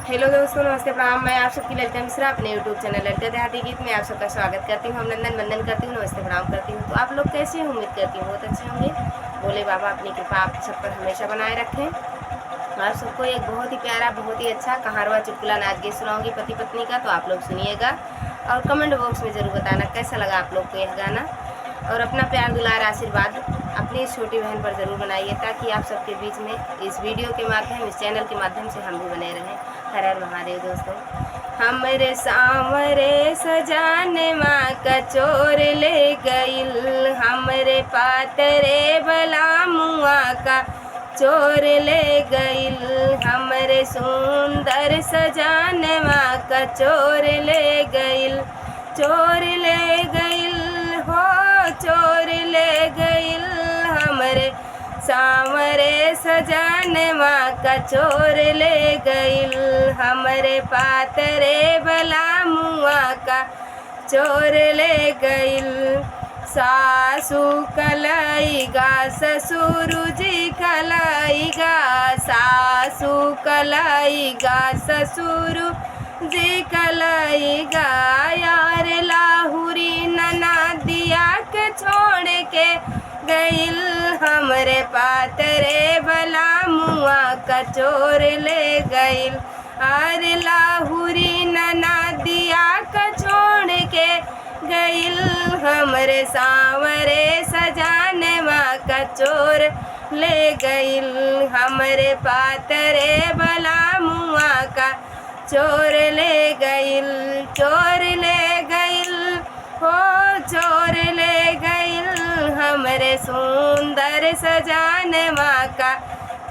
Hello दोस्तों, नमस्ते, प्रणाम। मैं आप सबकी ललिता मिश्रा अपने यूट्यूब चैनल ललिता देहाती गीत में आप सबका स्वागत करती हूँ। अभिनंदन वंदन करती हूँ, नमस्ते प्रणाम करती हूँ। तो आप लोग कैसे हैं? उम्मीद करती हूँ बहुत अच्छे होंगे। भोले बाबा अपनी कृपा आप सब पर हमेशा बनाए रखें। आप सबको एक बहुत ही प्यारा, बहुत ही अच्छा कहारवा चुटकुला नाच गीत सुनाऊंगी पति पत्नी का, तो आप लोग सुनिएगा और कमेंट बॉक्स में ज़रूर बताना कैसा लगा आप लोग को यह गाना। और अपना प्यार दुलार आशीर्वाद अपनी इस छोटी बहन पर ज़रूर बनाइए, ताकि आप सबके बीच में इस वीडियो के माध्यम, इस चैनल के माध्यम से हम भी बने रहें। हर हर महादेव। दोस्तों, हमरे सांवरे सजाने माँ का चोर ले गईल, हमरे पातरे बला मुआ का चोर ले गईल, हमरे सुंदर सजाने माँ का चोर ले गईल, चोर ले गईल हो, चोर ले गईल, हमरे सांवरे सजाने माँ का चोर ले गईल, हमरे पातरे बला मुआ का चोर ले गईल। सासू कलाईगा ससुर जी कलाईगा, सासू कलाईगा ससुर जी कलाईगा, यार लाहुरी नना दिया के छोड़ के गईल, हमरे पातरे बला मुआ का चोर ले गईल, आर लाहुरी नना दिया का छोड़ के गईल, हमरे सांवरे सजाने माँ का चोर ले गईल, हमरे पातरे बला मुआ का चोर ले गईल, चोर ले गईल हो, चोर ले गईल, हमरे सुंदर सजाने माँ का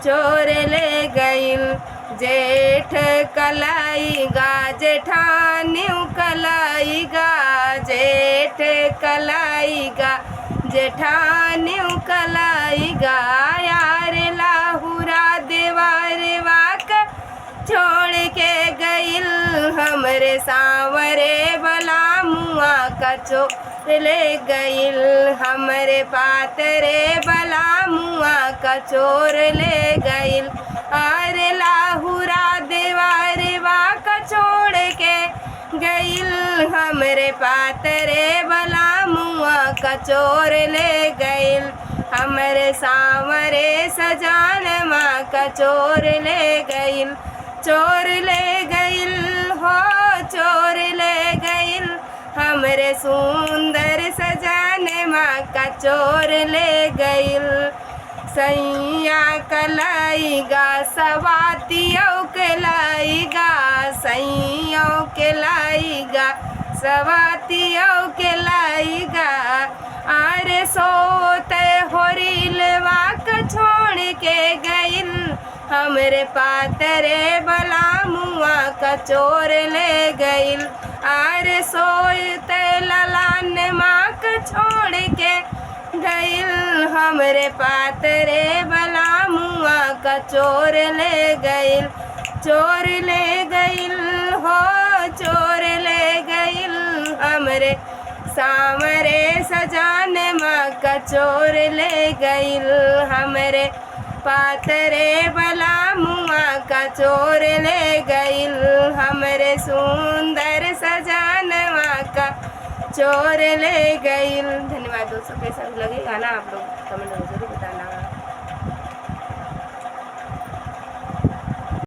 चोर ले गईल। जेठ कलाईगा जेठान्यू कलाईगा, जेठ कलाईगा जेठान्यू कलाईगा, यार लाहुरा देवारे वाक छोड़ के गईल, हमरे सांवरे बला मुआ का चोर ले गईल, हमरे पातरे बला मुआ का चोर ले गईल, आर लाहुरा देवारे वाका छोड़ के गईल, हमरे पातरे बला मुआ का चोर ले गईल, हमरे सांवरे सजान माँ का चोर ले गईल, चोर ले गईल हो, चोर ले गईल, हमरे सुंदर सजाने माँ का चोर ले गईल। सैया कलाईगा सवातियों के लाईगा, सैयों के लाईगा सवातियों के लाईगा, आरे सोते होरिलवा का छोड़ के गईल, हमरे पातरे बला मुआ का चोर ले गईल, आरे सोते ललान माँ का छोड़ के गईल, हमरे पातरे बला मुआ का चोर ले गईल, चोर ले गईल हो, चोर ले गईल, हमरे सांवरे सजाने माँ का चोर ले गईल, हमरे पातरे बला मुआ का चोर ले गईल, हमरे सुंदर सजाने माँ का चोर ले गईल। धन्यवाद दोस्तों, कैसा लगे गाना आप लोग कमेंट में